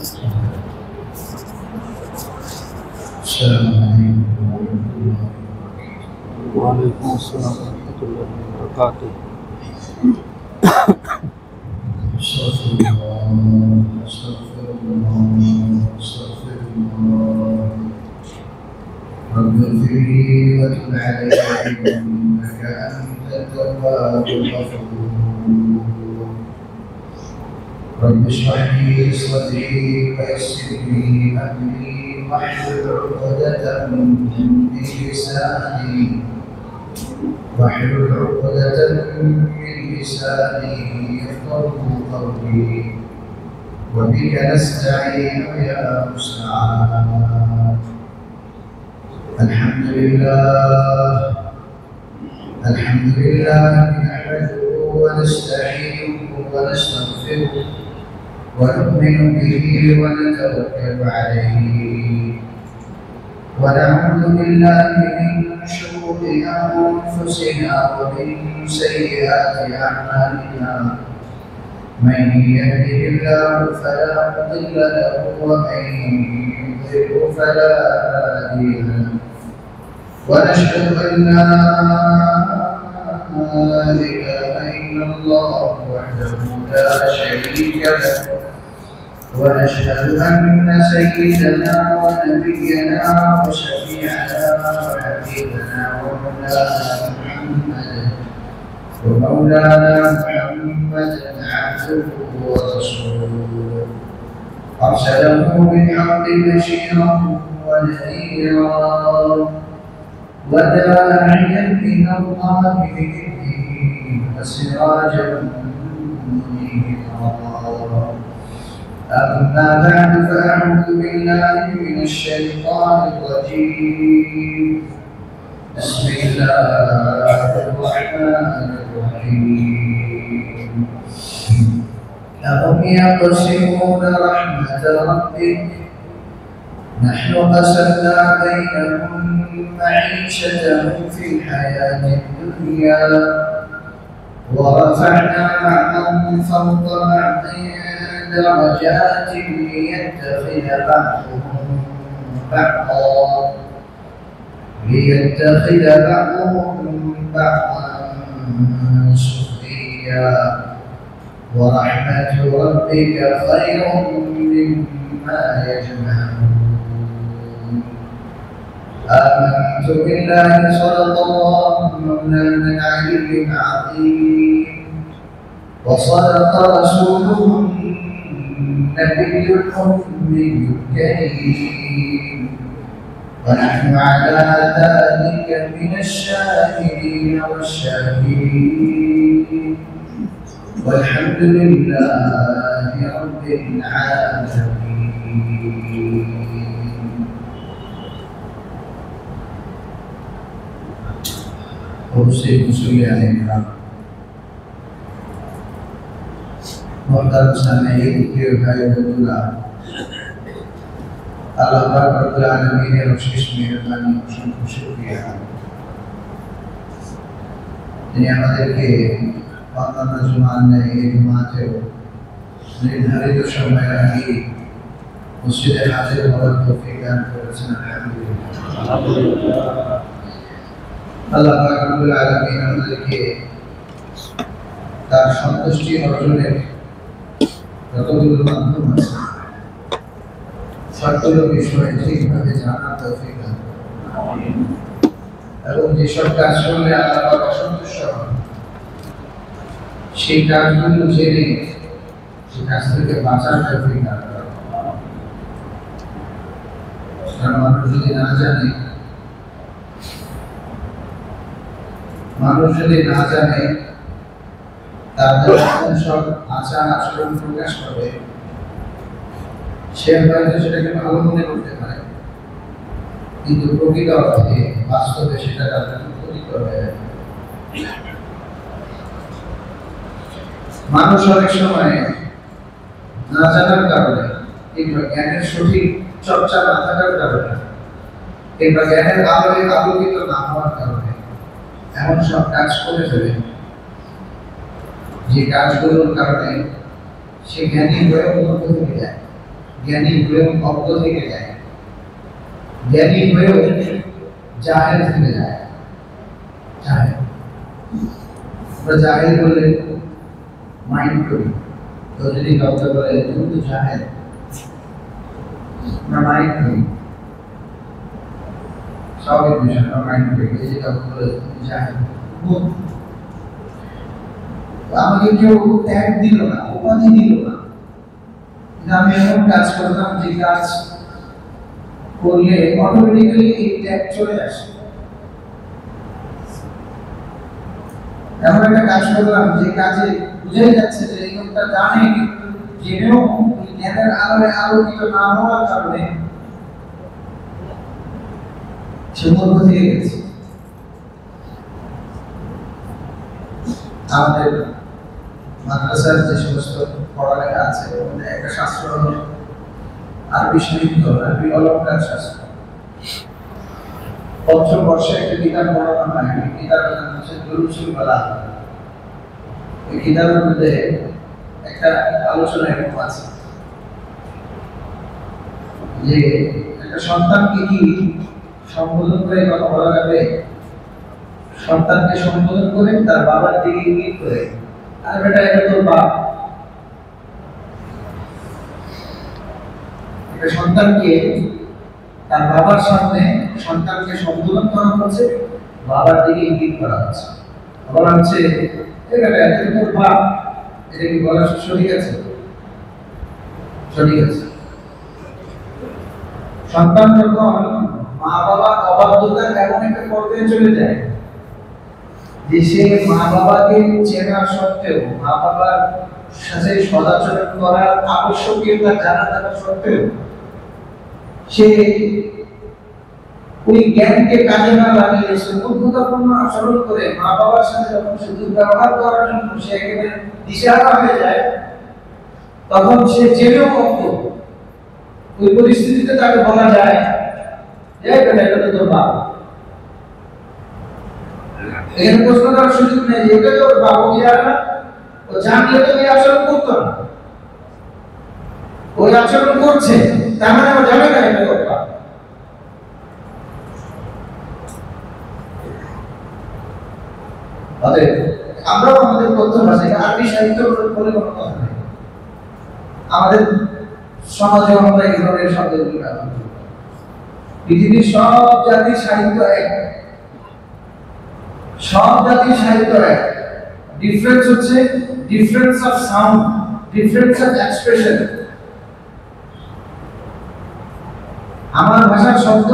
السلام عليكم ورحمة الله وعليكم السلام ورحمة الله وبركاته. أستغفر الله أستغفر الله أستغفر الله رب اغفر لي وتب علي إنك أنت التواب الغفور رب اشرح لي صدري ويسر لي أمري واحلل عقدة من لساني يفقهوا قولي وبك نستعين يا مستعان. الحمد لله نحمده ونستعينه ونستغفره ونؤمن به ونتوكل عليه ونعوذ بالله من شرور أنفسنا ومن سيئات أعمالنا من يهده الله فلا مضل له ومن يضلل فلا هادي له ونشهد أن لا إله إلا الله وحده لا شريك له ونشهد أن سيدنا ونبينا وشفيعنا وحبيبنا ومولانا محمدا عبده ورسوله أرسله بالحق بشيرا ونذيرا وداعيا إلى الله بإذنه وسراجا منيرا. أما بعد فأعوذ بالله من الشيطان الرجيم. بسم الله الرحمن الرحيم. أهم يقسمون رحمة ربك نحن قسمنا بينهم معيشتهم في الحياة الدنيا ورفعنا بعضهم فوق بعض درجات ليتخذ بعضهم بعضا سخريا ورحمة ربك خير مما يجمعون. آمنت بالله صدق الله مولانا العلي العظيم وصدق رسوله النبي الأمي الكريم ونحن على ذلك من الشاهدين والشاكرين والحمد لله رب العالمين. أوصيكم سبحانه मोहतरम सामीईन के भाई बंधुरा अल्लाह पाक रब्बुल आलमीन ने बख्शिश मेहरबानी और शुक्रिया যিনি আমাদেরকে অন্যান্য জুমার ন্যায় এই জুমাতেও নির্ধারিত সময়ের আগে মসজিদে হাজির হওয়ার তৌফিক দান করেছেন। আলহামদুলিল্লাহ। আল্লাহ পাক রব্বুল আলমিন আমাদেরকে তার সন্তুষ্টি অর্জনের যতগুলো মাধ্যম আছে সবগুলো বিষয়ে ঠিকভাবে জানার তৌফিক দান করুন এবং যেসব কাজ করলে আল্লাহ পাক অসন্তুষ্ট হন সেই কাজগুলো জেনে সেই কাজ থেকে বাঁচার তৌফিক দান করুন। কারণ মানুষ যদি না জানে তাদের সব আচার আচরণ প্রকাশ করে সে হয়তো সেটাকে ভালো মনে করতে পারে কিন্তু প্রকৃত অর্থে বাস্তবে সেটা তাদের ক্ষতি করবে। মানুষ অনেক সময় না জানার কারণে কিংবা জ্ঞানের সঠিক চর্চা না থাকার কারণে কিংবা জ্ঞানের আলোয় আলোকিত না হওয়ার কারণে এমন সব কাজ করে ফেলে যে কাজগুলোর কারণে সে জ্ঞানী হয়ে উন্নত হয়ে যায় জ্ঞানী হয়েও অজ্ঞ থেকে যায়, জ্ঞানী হয়েও জাহেল থেকে যায়। জাহেল, আমরা জাহেল বলে মাইন্ড করি, তো যদি কাউকে বলে তুমি তো জাহেল, আমরা মাইন্ড করি, স্বাভাবিক বিষয়, আমরা মাইন্ড করি। এই যে কাউকে বলে তুমি জাহেল, আমাকে কেউ ট্যাগ দিল না, উপাধি দিল না, আমি এমন কাজ করতাম যে কাজ করলে অটোমেটিক্যালি এই ট্যাগ চলে আসে। এমন একটা কাজ করলাম যে কাজে বুঝাই যাচ্ছে যে এই লোকটা জানে, জেনেও জ্ঞানের আলোয় আলোকিত না হওয়ার কারণে সে মূর্খ থেকে গেছে। আমাদের মাদ্রাসার যে সমস্ত পড়ালেখা আছে একটা শাস্ত্র হলো আরবি সাহিত্য, আরবি অলঙ্কার শাস্ত্র। পঞ্চম বর্ষে একটা কিতাব পড়ানো হয়, এই কিতাবের নাম হচ্ছে দুরুসুল বালাগ। এই কিতাবের মধ্যে একটা আলোচনা এরকম আছে যে একটা সন্তানকে কি সম্বোধন করে কথা বলা যাবে, সন্তানকে সম্বোধন করে তার বাবার দিকে ইঙ্গিত করে, আর বেটা এটা তোর বাপ। একটা সন্তানকে তার বাবার সামনে সন্তানকে সম্বোধন করা হচ্ছে, বাবার দিকে ইঙ্গিত করা হচ্ছে, বলা হচ্ছে এটা তোর বাপ। এটা কি বলা সঠিক আছে? সঠিক আছে। সন্তান যখন মা বাবার অবাধ্যতার এমন একটা পর্যায়ে চলে যায় যে সে মা বাবাকে চেনা সত্ত্বেও, মা বাবার সাথে সদাচরণ করার আবশ্যকীয়তা জানা থাকা সত্ত্বেও সে ওই জ্ঞানকে কাজে না লাগিয়ে সে মূর্খতাপূর্ণ আচরণ করে মা বাবার সাথে যখন সে দুর্ব্যবহার করার জন্য সে একেবারে দিশেহারা হয়ে যায়, তখন সে জেনেও অজ্ঞ। ওই পরিস্থিতিতে তাকে বলা যায় যে এটা তো তোর বাবা। এখানে প্রশ্ন করার সুযোগ নেই যে এটা তোর বাবা, কি জানে না? ও জানলে তো এই আচরণ করতো না, ওই আচরণ করছে, তার মানে ও জানে না এটা তোর বাবা। আমরাও আমাদের তথ্য ভাষায় আরবি সাহিত্য বলে কোনো কথা নেই, আমাদের সমাজে আমরা এই ধরনের শব্দগুলো ব্যবহার করি। পৃথিবীর সব জাতির সাহিত্য এক, সব জাতির সাহিত্য এক। ডিফারেন্স হচ্ছে difference of sound, difference of expression. আমার ভাষার শব্দ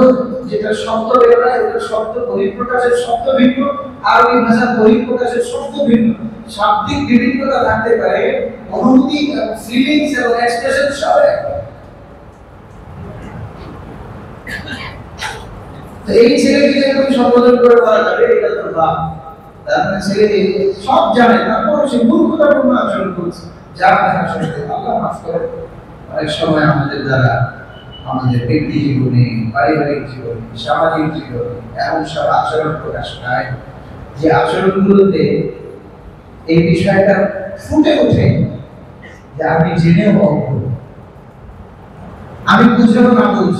যেটা শব্দ বের হয় ওটা শব্দ বহিঃপ্রকাশের শব্দ ভিন্ন, আরবি ভাষার বহিঃপ্রকাশের শব্দ ভিন্ন। শাব্দিক বিভিন্নতা থাকতে পারে, অনুভূতি এবং ফিলিংস এবং এক্সপ্রেশন সব এক। তো এই ছেলেকে যখন সম্বোধন করে বলা যাবে এটা তোর বাপ, তার মানে ছেলে সব জানে, তারপর সে মূর্খতাপূর্ণ আচরণ করছে, যার দেখা শুনতে আল্লাহ মাফ করে। অনেক সময় আমাদের দ্বারা আমাদের ব্যক্তি জীবনে, পারিবারিক জীবনে, সামাজিক জীবনে এমন সব আচরণ প্রকাশ পায় যে আচরণগুলোতে এই বিষয়টা ফুটে ওঠে যে আমি জেনেও অজ্ঞ, আমি বুঝেও না বুঝ,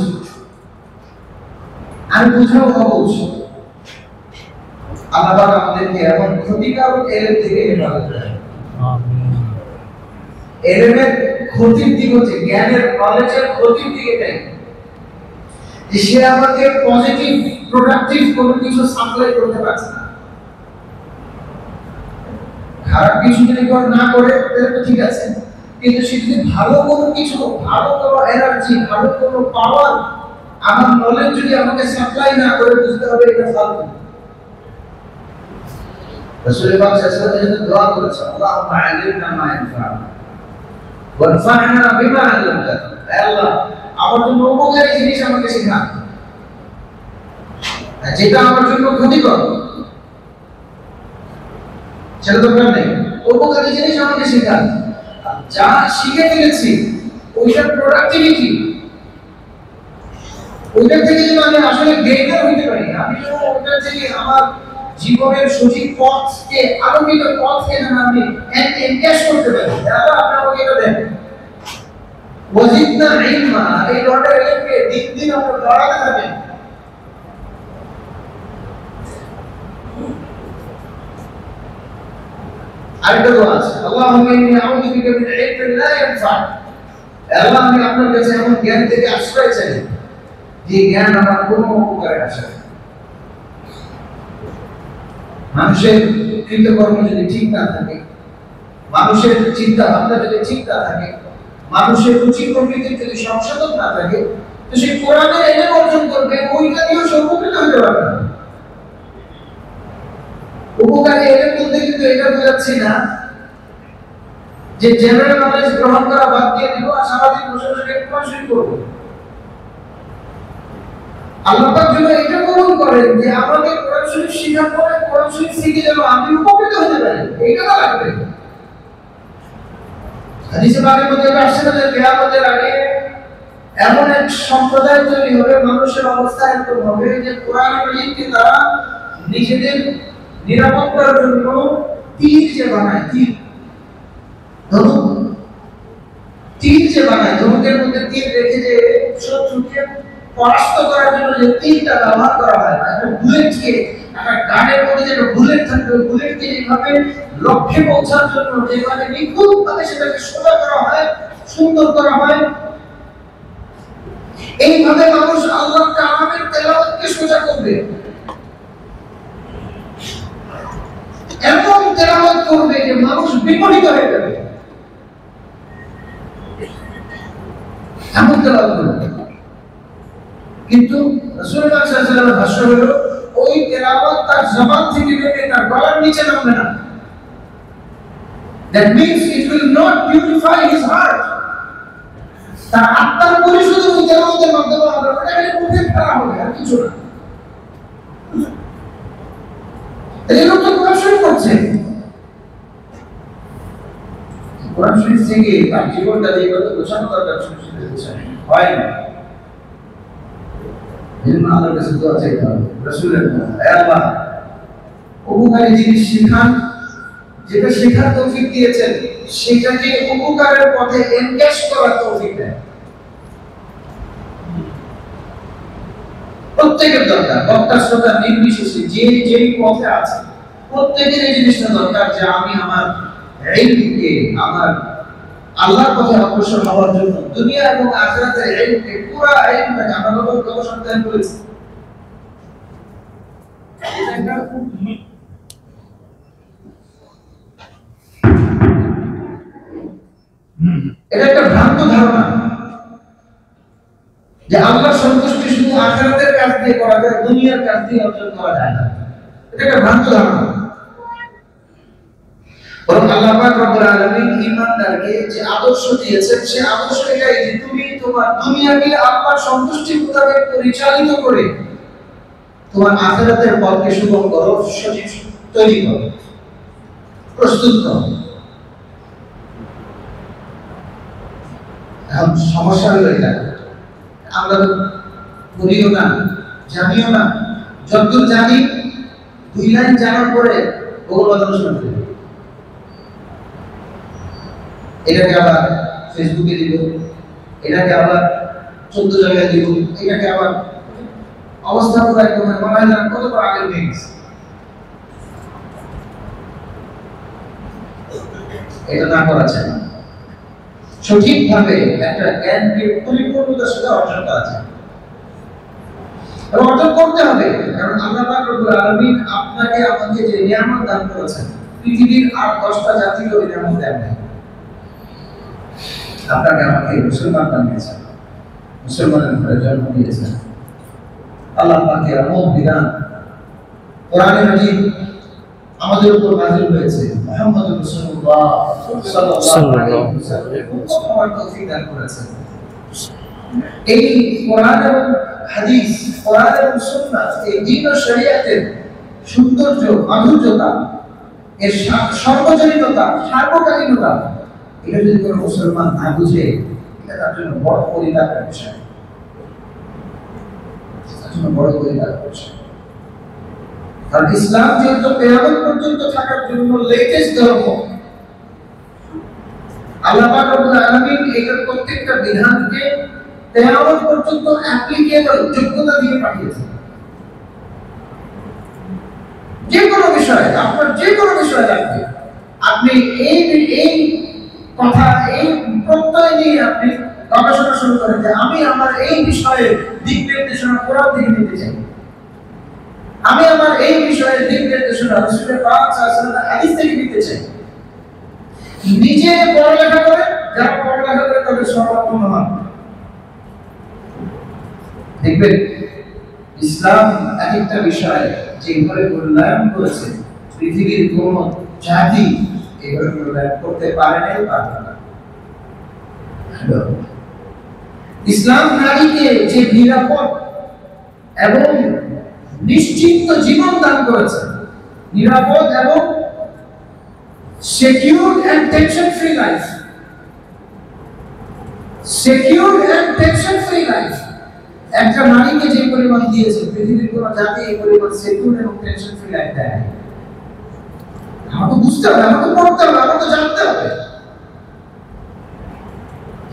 আমি বুঝেও অবুঝ। আল্লাহ পাক আমাদেরকে এমন ক্ষতিকারক এলেম থেকে হেফাজত করেন। এলেমের ক্ষতির দিক হচ্ছে জ্ঞানের, নলেজের ক্ষতির দিকে তাই যে সে আমাকে পজিটিভ প্রোডাক্টিভ কোনো কিছু সাপ্লাই করতে পারছে না। খারাপ কিছু যদি না করে তাহলে তো ঠিক আছে, কিন্তু সে যদি ভালো কোনো কিছু, ভালো কোনো এনার্জি, ভালো কোনো পাওয়ার, আমার নলেজ যদি আমাকে সাপ্লাই না করে, বুঝতে হবে এটা ফালতু। রাসূল পাক সাল্লাল্লাহু আলাইহি ওয়াসাল্লাম দোয়া করেছেন, আল্লাহুম্মা আল্লিমনা মা ইয়ানফা'ুনা ওয়ানফা'না বিমা আল্লামতানা। হে আল্লাহ, আমার জন্য উপকারী জিনিস আমাকে শেখান, আর যেটা আমার জন্য ক্ষতিকর সেটা দরকার নেই। উপকারী জিনিস আমাকে শেখান, যা শিখে ফেলেছি ওইটার প্রোডাক্টিভিটি, ওইটার থেকে যেন আমি আসলে গেইনার হইতে পারি, আমি যেন ওইটার থেকে আমার জীবনের সঠিক পথকে, আলোকিত পথকে যেন আমি এনক্যাশ করতে পারি। আল্লাহ আপনি আমাকে এটা দেন। ওয়াজিদনা ইলমা, এই লটের ইলমকে দিন দিন আমরা বাড়াতে থাকেন। আরেকটা দোয়া আছে, আল্লাহুম্মা ইন্নী আউযু বিকা মিন ইলমিন লা ইয়ানফা। আল্লাহ, আমি আপনার কাছে এমন জ্ঞান থেকে আশ্রয় চাই যে জ্ঞান আমার কোনো উপকারে আসে না। মানুষের কৃতকর্ম যদি ঠিক না থাকে, মানুষের চিন্তা ভাবনা যদি ঠিক না থাকে, মানুষের রুচি প্রকৃতির যদি সংশোধন না থাকে, তো সে কোরআনের এলেম অর্জন করবে, ওইটা দিয়েও সে উপকৃত হতে পারবে না। উপকারী এলেম বলতে কিন্তু এটা বোঝাচ্ছি না যে জেনারেল নলেজ গ্রহণ করা বাদ দিয়ে দিব আর সারাদিন বসে বসে কোরআন শরীফ পড়ব। আল্লাহ পাক যেন এটা কবুল করেন যে আমাকে কোরআন শরীফ শেখার পরে কোরআন শরীফ শিখে যেন আমি উপকৃত হতে পারি, এইটা তো লাগবে। হাদিসে পাকের মধ্যে আসছে না যে কিয়ামতের আগে এমন এক সম্প্রদায় তৈরি হবে, মানুষের অবস্থা এরকম হবে যে কোরআনের ইলমকে তারা নিজেদের নিরাপত্তার জন্য তীর যে বানায়, তীর যে বানায়, ধনুকের মধ্যে তীর রেখে যে শত্রুকে পরাস্ত করার জন্য যে তীরটা ব্যবহার করা হয়, একটা বুলেটকে, একটা গানের মধ্যে যে বুলেট থাকবে, বুলেটকে যেভাবে লক্ষ্যে পৌঁছার জন্য যেভাবে নিখুঁতভাবে সেটাকে সোজা করা হয়, সুন্দর করা হয়, এইভাবে মানুষ আল্লাহর কালামের তেলাওয়াতকে সোজা করবে, এমন তেলাওয়াত করবে যে মানুষ বিপরীত হয়ে যাবে, এমন তেলাওয়াত করবে। কিন্তু রাসূলুল্লাহ সাল্লাল্লাহু আলাইহি ওয়াসাল্লামের ভাষ্য হলো ওই তেলাওয়াত তার জবান থেকে বেরিয়ে তার গলার নিচে নামবে না। That means it will not purify his heart. তার আত্মার পরিশুদ্ধ ওই তেলাওয়াতের মাধ্যমে হবে, ওটা খালি মুখে ফেলা হবে আর কিছু না। এই লোক তো কোরআন শরীফ পড়ছে, কোরআন শরীফ থেকে তার জীবনটা দিয়ে কত গোছানো দরকার হয় না। এজন্য আল্লাহর কাছে দোয়া চাইতে হবে, রাসূলের দোয়া, হে আল্লাহ উপকারী জিনিস শেখান, যেটা শেখার তৌফিক দিয়েছেন সেটাকে উপকারের পথে এনগেজ করার তৌফিক দেন। প্রত্যেকের দরকার, বক্তা শ্রোতা নির্বিশেষে যে যেই পথে আছে প্রত্যেকের এই জিনিসটা দরকার যে আমি আমার ইলমকে, আমার আল্লাহর পথে অগ্রসর হওয়ার জন্য দুনিয়া এবং আখিরাতের ইলমকে, পুরো ইলমটাকে আমরা গবেষণা করেছি। এটা একটা ভ্রান্ত ধারণা যে আল্লাহর সন্তুষ্টি শুধু আখিরাতের কাজ দিয়ে করা যায়, দুনিয়ার কাজ দিয়ে অর্জন করা যায় না। এটা একটা ভ্রান্ত ধারণা। বরং আল্লাহ পাক রব্বুল আলামিন ঈমানদারকে যে আদর্শ দিয়েছেন, সেই আদর্শ এটাই যে তুমি তোমার দুনিয়াকে আল্লাহর সন্তুষ্টি মোতাবেক পরিচালিত করে তোমার আখিরাতের পথকে সুগম করো, সঠিক তৈরি করো, প্রস্তুত করো। এখন সমস্যা হলো এটা, আমরা করিও না, জানিও না, যতদূর জানি 2 লাইন জানার পরে ভগবান শুনে দেব, এটাকে আবার ফেসবুকে দিব, এটাকে আবার 14 জায়গায় দিব, এটাকে আবার অবস্থা পুরো একদম মনে হয় না কত বড় আগে হয়ে গেছে। এটা না করা যায় না। সঠিকভাবে একটা জ্ঞানকে পরিপূর্ণতার সাথে অর্জন করা যায় এবং অর্জন করতে হবে, কারণ আল্লাহ পাক রব্বুল আলামিন আপনাকে আমাকে যে নিয়ামত দান করেছেন, পৃথিবীর আর 10টা জাতিকে ওই নিয়ামত দেন নাই। আপনাকে আমাকে মুসলমান বানিয়েছেন, মুসলমানের ঘরে জন্ম দিয়েছেন। আল্লাহ পাকের আমল বিধান কোরআনে মাজিদ আমাদের উপর নাযিল হয়েছে, মুহাম্মদুর রাসূলুল্লাহ সাল্লাল্লাহু আলাইহি ওয়াসাল্লাম তৌফিক দান করেছেন। এই কোরআন এবং হাদিস, কোরআন এবং সুন্নাহ, এই দ্বীন ও শরীয়তের সৌন্দর্য, মাধুর্যতা, এর সর্বজনীনতা, সার্বকালীনতা, এটা যদি কোনো মুসলমান না বুঝে, এটা তার জন্য বড় পরিতাপের বিষয়, তার জন্য বড় পরিতাপের বিষয়। আর ইসলাম যেহেতু কিয়ামত পর্যন্ত থাকার জন্য লেটেস্ট ধর্ম, আল্লাহ পাক রব্বুল আলামিন এর প্রত্যেকটা বিধানকে কিয়ামত পর্যন্ত অ্যাপ্লিকেবল যোগ্যতা দিয়ে পাঠিয়েছেন। যে কোনো বিষয়ে, আপনার যে কোনো বিষয় লাগবে, আপনি এই কথা, এই প্রত্যয় নিয়ে আপনি গবেষণা শুরু করেন যে আমি আমার এই বিষয়ে দিক নির্দেশনা কোরআন থেকে নিতে চাই, আমি আমার এই বিষয়ে দিক নির্দেশনা রাসূলের পাক সাল্লাল্লাহু আলাইহি ওয়াসাল্লামের হাদিস থেকে নিতে চাই। নিজে পড়ালেখা করে, যারা পড়ালেখা করে তাদের সর্বোত্তম মান দেখবেন। ইসলাম এক একটা বিষয় যেভাবে মূল্যায়ন করেছে, পৃথিবীর কোন জাতি এভাবে মূল্যায়ন করতে পারে না, পারবে না। ইসলাম নারীকে যে নিরাপদ এবং নিশ্চিন্ত জীবন দান করেছে, নিরাপদ এবং secure and tension free life, secure and tension free life একটা নারীকে যে পরিমাণ দিয়েছে, পৃথিবীর কোন জাতি এই পরিমাণ সিকিউর এবং টেনশন ফ্রি লাইফ দেয় না। আমাকে বুঝতে হবে, আমাকে পড়তে হবে, আমাকে জানতে হবে।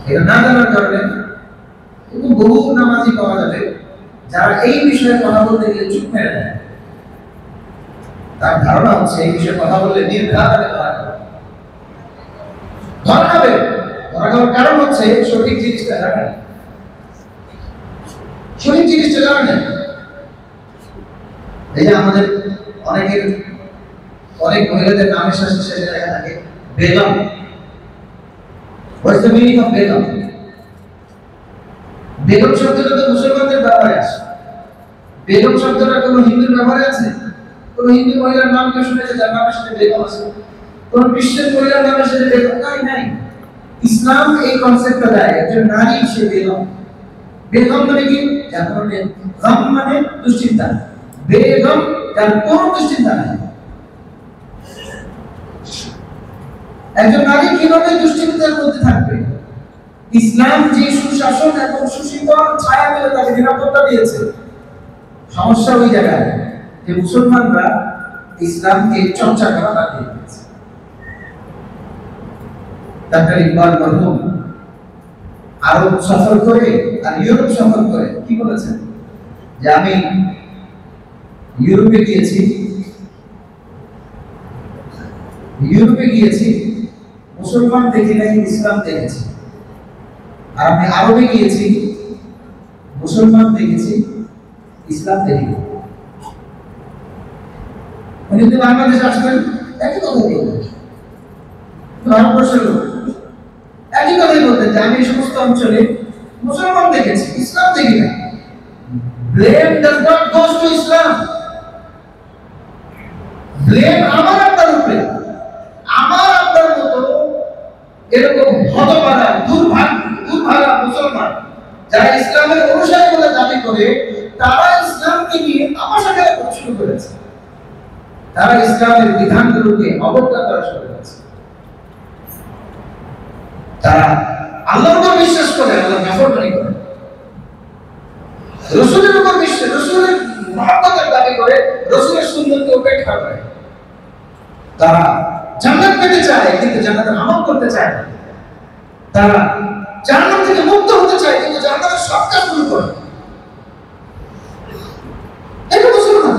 এটা না জানার কারণে কিন্তু বহু নামাজি পাওয়া যাবে যারা এই বিষয়ে কথা বলতে গিয়ে চুপ মেরে দেয়। তার ধারণা হচ্ছে এই বিষয়ে কথা বললে নির্ঘাত ধরা খাবে। ধরা খাওয়ার কারণ হচ্ছে সঠিক জিনিসটা জানে না, সঠিক জিনিসটা জানে না। এই যে আমাদের অনেক মহিলাদের নামের শেষে লেখা থাকে Begum. What's the meaning of Begum? Begum শব্দটা তো মুসলমানদের ব্যবহারে আসে। বেগম শব্দটা কোনো হিন্দুর ব্যবহারে আছে? কোনো হিন্দু মহিলার নাম কেউ শুনেছে যার নামের সাথে বেগম আছে? কোন খ্রিস্টান মহিলার নামের সাথে বেগম নাই। ইসলাম এই কনসেপ্টটা দেয় একজন নারী সে বেগম। বেগম মানে কি? যার কারণে গম মানে দুশ্চিন্তা, বেগম যার কোনো দুশ্চিন্তা নাই। একজন নারী কিভাবে দুশ্চিন্তার মধ্যে থাকবে? ইসলাম যে সুশাসন এবং সুশীতল ছায়া মেলে তাকে নিরাপত্তা দিয়েছে। সমস্যা ওই জায়গায় যে মুসলমানরা ইসলামকে চর্চা করা বাদ দিয়ে দিয়েছে। ডাক্তার ইকবাল মরহুম আরব সফর করে আর ইউরোপ সফর করে কি বলেছেন যে আমি ইউরোপে গিয়েছি মুসলমান দেখি নাই, ইসলাম দেখেছি। আর আমি আরবে গিয়েছি, মুসলমান দেখেছি, ইসলাম দেখি। উনি যদি বাংলাদেশে আসবেন একই কথা বলবেন, ভারতবর্ষের লোক একই কথাই বলতেন যে আমি এই সমস্ত অঞ্চলে মুসলমান দেখেছি, ইসলাম দেখি না। Blame does not go to Islam. Blame আমার আপনার উপরে। আমার আপনার মতো এরকম হতভাগা দুর্ভাগা মুসলমান যারা ইসলামের অনুসারী বলে দাবি করে, তারা ইসলামকে নিয়ে তামাশা শুরু করেছে। তারা ইসলামের বিধানগুলোকে অবজ্ঞা করা শুরু করেছে। তারা আল্লাহর উপর বিশ্বাস করে, আল্লাহ নাফরমানি করে, রাসূলের উপর বিশ্বাস, রাসূলের মহব্বতের দাবি করে, রাসূলের সুন্নতকে উপেক্ষা করে। তারা জান্নাত পেতে চায় কিন্তু জান্নাতের আমল করতে চায় না। তারা জাহান্নাম থেকে মুক্ত হতে চায় কিন্তু জান্নাতের সব কাজগুলো করে। এটা মুসলমান,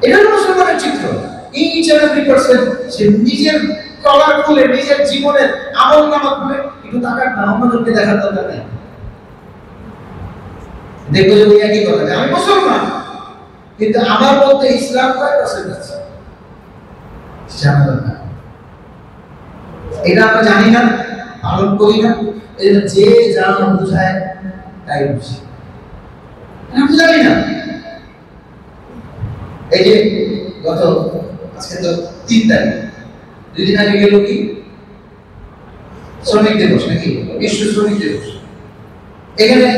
এটা মুসলমানের চিত্র। ইচ এন্ড এভরি পারসন সে নিজের কলার খুলে, নিজের জীবনের আমল নামা খুলে একটু তাকার না, আমাদেরকে দেখার দরকার নেই। দেখবো যে ওই একই কথা, আমি মুসলমান কিন্তু আমার মধ্যে ইসলাম কয় পার্সেন্ট আছে জানা দরকার। এটা আমরা জানি না, পালন করি না। এটা যে যা বুঝায় তাই বুঝি, আমি জানি না। এই যে গত আজকে তো 3 তারিখ, 2 দিন আগে গেল কি শ্রমিক দিবস, নাকি বিশ্ব শ্রমিক দিবস। এখানে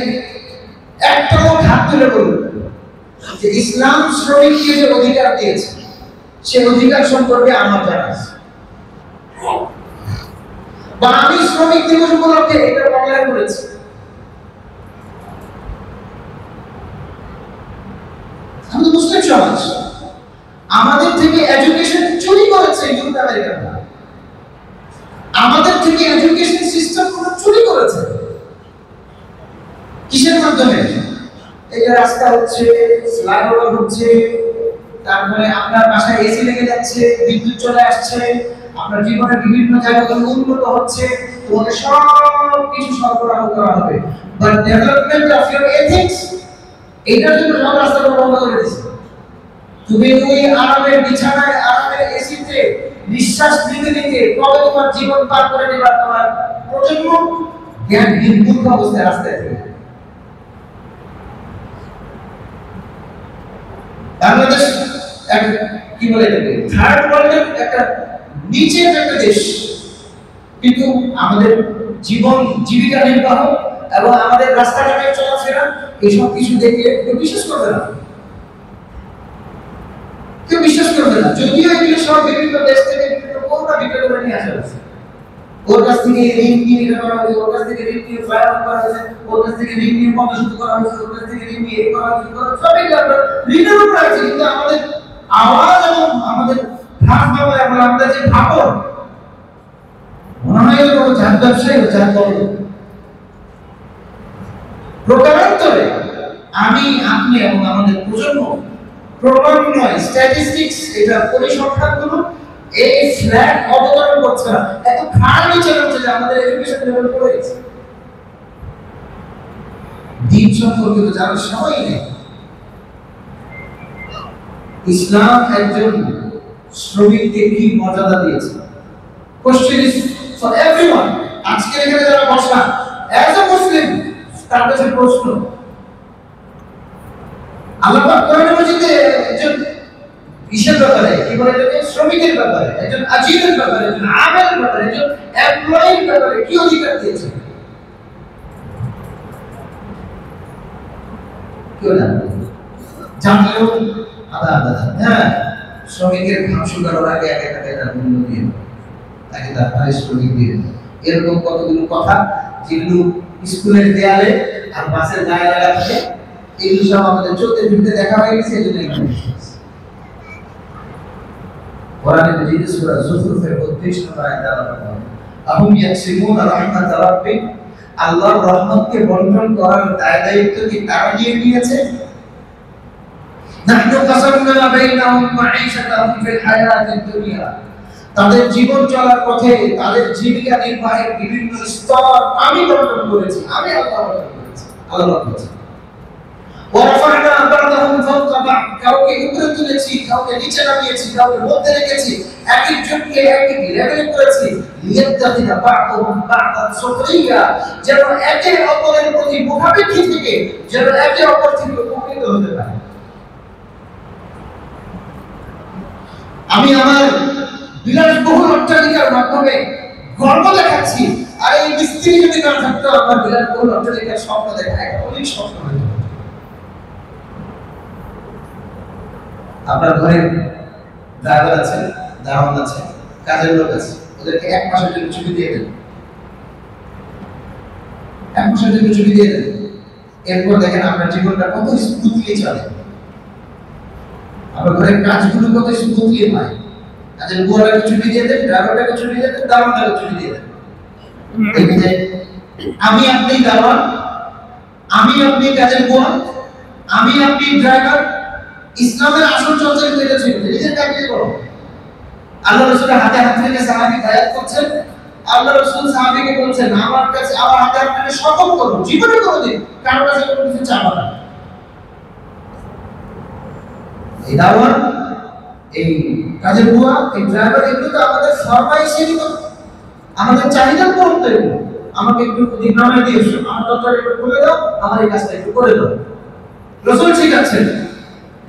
একটা লোক হাত তুলে বলল যে ইসলাম শ্রমিককে যে অধিকার দিয়েছে সে অধিকার সম্পর্কে আমার জানা আছে, বা আমি শ্রমিক দিবস উপলক্ষে এটা বাংলায় করেছি। আমাদের মুসলিম সমাজ আমাদের থেকে এডুকেশন চুরি করেছে ইউরোপ আমেরিকানরা। থেকে এডুকেশন সিস্টেম পুরো চুরি করেছে। কিসের মাধ্যমে? এই যে রাস্তা হচ্ছে, ফ্লাইওভার হচ্ছে, তারপরে আপনার বাসায় এসি লেগে যাচ্ছে, বিদ্যুৎ চলে আসছে, আপনার জীবনের বিভিন্ন জায়গাগুলো উন্নত হচ্ছে, তোমাকে সব কিছু সরবরাহ করা হবে। But development of your ethics, এইটার জন্য সব রাস্তাটা বন্ধ করে দিচ্ছে। তুমি ওই আরামের বিছানায়, আরামের এসিতে নিঃশ্বাস নিতে নিতে কবে তোমার জীবন পার করে দেবার তোমার প্রজন্ম জ্ঞানহীন মূর্খ অবস্থায় রাস্তায় থাকে। বাংলাদেশ কি বলে এটাকে থার্ড ওয়ার্ল্ডের একটা নিচের একটা দেশ, কিন্তু আমাদের জীবন জীবিকা নির্বাহ এবং আমাদের রাস্তাঘাটে চলাফেরা এইসব কিছু দেখে কেউ বিশ্বাস করবে না, কেউ বিশ্বাস করবে না। যদিও এগুলো সব বিভিন্ন দেশ থেকে বিভিন্ন কোনটা বিক্রি করে নিয়ে আসা হয়েছে, ওর কাছ থেকে ঋণ নিয়ে এটা করা হয়েছে, ওর কাছ থেকে ঋণ নিয়ে ফ্লাইওভার করা হয়েছে, ওর কাছ থেকে ঋণ নিয়ে পদশুদ্ধ করা হয়েছে, ওর কাছ থেকে ঋণ নিয়ে এই করা হয়েছে, সবই আমরা ঋণের উপর আছে। কিন্তু আমাদের আওয়াজ এবং আমাদের ভাব ভাব এবং আমরা যে ভাবো মনে হয় কোনো জাত ব্যবসায়ী জাত বড় প্রকারান্তরে আমি আপনি এবং আমাদের প্রজন্ম ক্রমান্বয়ে স্ট্যাটিস্টিক্স এটা পরিসংখ্যানগুলো এই ফ্ল্যাট অবতরণ করছে না, এত খারাপ নিচে হচ্ছে যে আমাদের এডুকেশন লেভেল পড়ে গেছে। দিন সম্পর্কিত জানার সময় নেই। ইসলাম একজন শ্রমিককে কি মর্যাদা দিয়েছে? Question is for everyone. আজকে এখানে যারা বসা অ্যাজ আ মুসলিম, তার কাছে প্রশ্ন, আল্লাহ পাক কোরআনে মাজিদে একজন বিশেষ ব্যাপারে কি বলে এটাকে শ্রমিকের ব্যাপারে, একজন আজীবের ব্যাপারে, একজন আমেলের ব্যাপারে, একজন এমপ্লয়ির ব্যাপারে কি অধিকার দিয়েছে? কেউ জানে জানলেও আদা আদা হ্যাঁ, শ্রমিকের ঘাম শুকানোর আগে এক একটা টাকার মূল্য দিয়ে তাকে তার পারিশ্রমিক দিয়ে, এরকম কতগুলো কথা যেগুলো স্কুলের দেয়ালে আর বাসের গায়ে লাগা থাকে, এগুলো সব আমাদের চোখে ফিরতে দেখা হয়ে গেছে। এই জন্য কোরআনে মাজিদ সূরা যুখরুফের 32 নম্বর আয়াতে আল্লাহ বলেন, আহুম ইয়াকসিমুনা রাহমাত রাব্বিক, আল্লাহর রহমতকে বন্টন করার দায়িত্ব কি তারা নিয়ে নিয়েছে? নাহনু কাসামনা বাইনাহুম মাঈশাতাহুম ফিল হায়াতিদ দুনিয়া, তাদের জীবন চলার পথে তাদের জীবিকা নির্বাহের বিভিন্ন স্তর আমি বন্টন করেছি, আমি আল্লাহ বন্টন করেছি। আল্লাহ বলেছেন ওয়ারাফা'না বা'দাহুম ফাওকা বা'দ, কাউকে উপরে তুলেছি, কাউকে নিচে নামিয়েছি, কাউকে মধ্যে রেখেছি, এক একজনকে এক এক লেভেলে করেছি। লিয়াত্তাখিযা বা'দুহুম বা'দান সুখরিয়া, যেন একে অপরের প্রতি মুখাপেক্ষী থেকে যেন একে অপর থেকে উপকৃত হতে পারে। আমি আমার বিলাসবহুল অট্টালিকার মাধ্যমে গর্ব দেখাচ্ছি, আর এই মিস্ত্রি যদি না থাকতো আমার বিলাসবহুল অট্টালিকার স্বপ্ন দেখা একটা অনেক স্বপ্ন হয়ে যেত। আপনার ঘরে ড্রাইভার আছে, দারোয়ান আছে, কাজের লোক আছে, ওদেরকে 1 মাসের জন্য ছুটি দিয়ে দেন, 1 মাসের জন্য ছুটি দিয়ে দেন। এরপর দেখেন আপনার জীবনটা কত স্মুথলি চলে, আপনার ঘরের কাজগুলো কত স্মুথলি হয়। কাজের বুয়াটাকে ছুটি দিয়ে দেন, ড্রাইভারটাকে ছুটি দিয়ে দেন, দারোয়ানটাকে ছুটি দিয়ে দেন। আমি আপনি দারোয়ান, আমি আপনি কাজের বুয়া, আমি আপনি ড্রাইভার। ইসলামের আসল চর্চা কিন্তু এটা ছিল, নিজের কাজে করো। আল্লাহ রাসূলের হাতে হাত রেখে সাহাবী বায়াত করছেন, আল্লাহ রাসূল সাহাবীকে বলছেন আমার কাছে আমার হাতে হাত রেখে শপথ করো, জীবনে কোনোদিন কারোর কাছে কোনো কিছু চাবা না। এই দাওয়াত, এই কাজের বুয়া, এই ড্রাইভার, এগুলো তো আমাদের ফরমাইশেরই তো, আমাদের চাহিদার পূরণ তো এগুলো। আমাকে একটু দিন নামায় দিয়ে এসো, আমার দরকার একটু করে দাও, আমার এই কাজটা একটু করে দাও। রাসূল ঠিক আছে,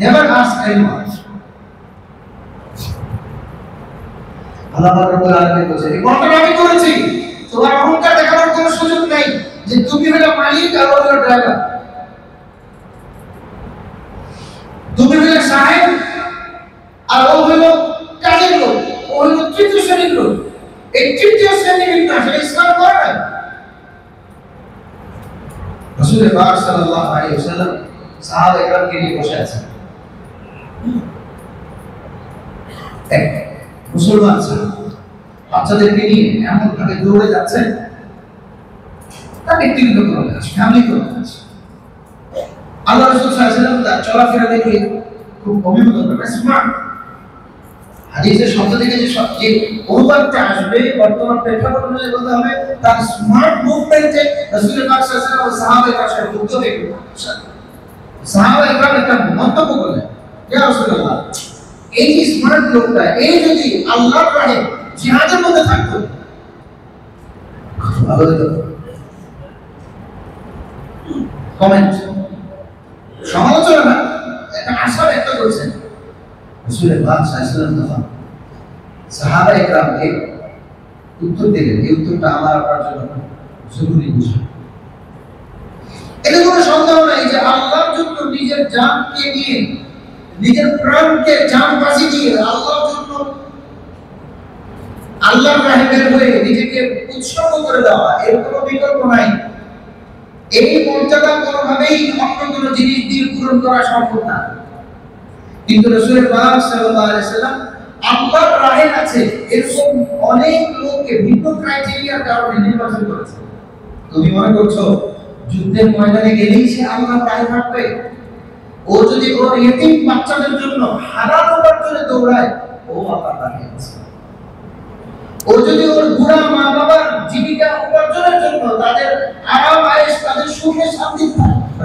never ask anyone. আল্লাহ রাব্বুল আলামিন বলেন, এই ঘটনা আমি করেছি, তোমার অহংকার দেখানোর কোনো সুযোগ নেই যে তুমি হলো মালিক আর ও হলো ড্রাইভার, তুমি হলো সাহেব আর ও হলো কাজের লোক, ও হলো তৃতীয় শ্রেণীর লোক। এই তৃতীয় শ্রেণীর কিন্তু আসলে ইসলাম করে না। রাসূল পাক সাল্লাল্লাহু আলাইহি ওয়াসাল্লাম সাহাবায়ে কেরামকে নিয়ে বসে আছেন। এক মুসলমান ছিল, বাচ্চাদেরকে নিয়ে এমন ভাবে দৌড়ে যাচ্ছেন, তার ব্যক্তিগত কোনো কাজ, ফ্যামিলি কোনো কাজ। আল্লাহ রাসূল সাল্লাল্লাহু আলাইহি ওয়াসাল্লাম তার চলাফেরা দেখে খুব অভিভূত করেন, স্মার্ট। হাদিসের শব্দ থেকে যে অনুবাদটা আসবে বর্তমান প্রেক্ষাপট অনুযায়ী বলতে হবে, তার স্মার্ট মুভমেন্টে রাসূল পাক সাল্লাল্লাহু আলাইহি ওয়াসাল্লাম ও সাহাবায়ে কেরামের যুক্ত হয়ে সাহাবায়ে কেরাম একটা মন্তব্য করলেন, ইয়া রাসূলুল্লাহ, এই যে স্মার্ট লোকটা, এই যদি আল্লাহর রাহে জিহাদের মধ্যে থাকতো ভালো হতো। কমেন্ট, সমালোচনা না, একটা আশা ব্যক্ত করছেন। রাসূল পাক সাল্লাল্লাহু আলাইহি ওয়াসাল্লাম সাহাবায়ে কেরামকে উত্তর দিলেন, এই উত্তরটা আমার আপনার জন্য জরুরি বিষয়। এটা কোনো সন্দেহ নাই যে আল্লাহর জন্য নিজের জানকে নিয়ে, নিজের প্রাণকে জান বাজি দিয়ে আল্লাহর জন্য আল্লাহর রাহে বের হয়ে নিজেকে উৎসর্গ করে দেওয়া, এর কোনো বিকল্প নাই। এই মর্যাদা কোনোভাবেই অন্য কোনো জিনিস দিয়ে পূরণ করা সম্ভব না। কিন্তু রাসূল পাক সাল্লাল্লাহু আলাইহি ওয়াসাল্লাম আল্লাহর রাহে আছে এরকম অনেক লোককে ভিন্ন ক্রাইটেরিয়ার কারণে নির্বাচন করেছেন। তুমি মনে করছো যুদ্ধের ময়দানে গেলেই সে আল্লাহর রাহে থাকবে? ও যদি ওর ইতিম বাচ্চাদের জন্য হারাম উপার্জনে দৌড়ায়, ও আল্লাহর রাহে আছে। ও যদি ওর বুড়া মা বাবার জীবিকা উপার্জনের জন্য, তাদের আরাম আয়েশ, তাদের সুখে শান্তি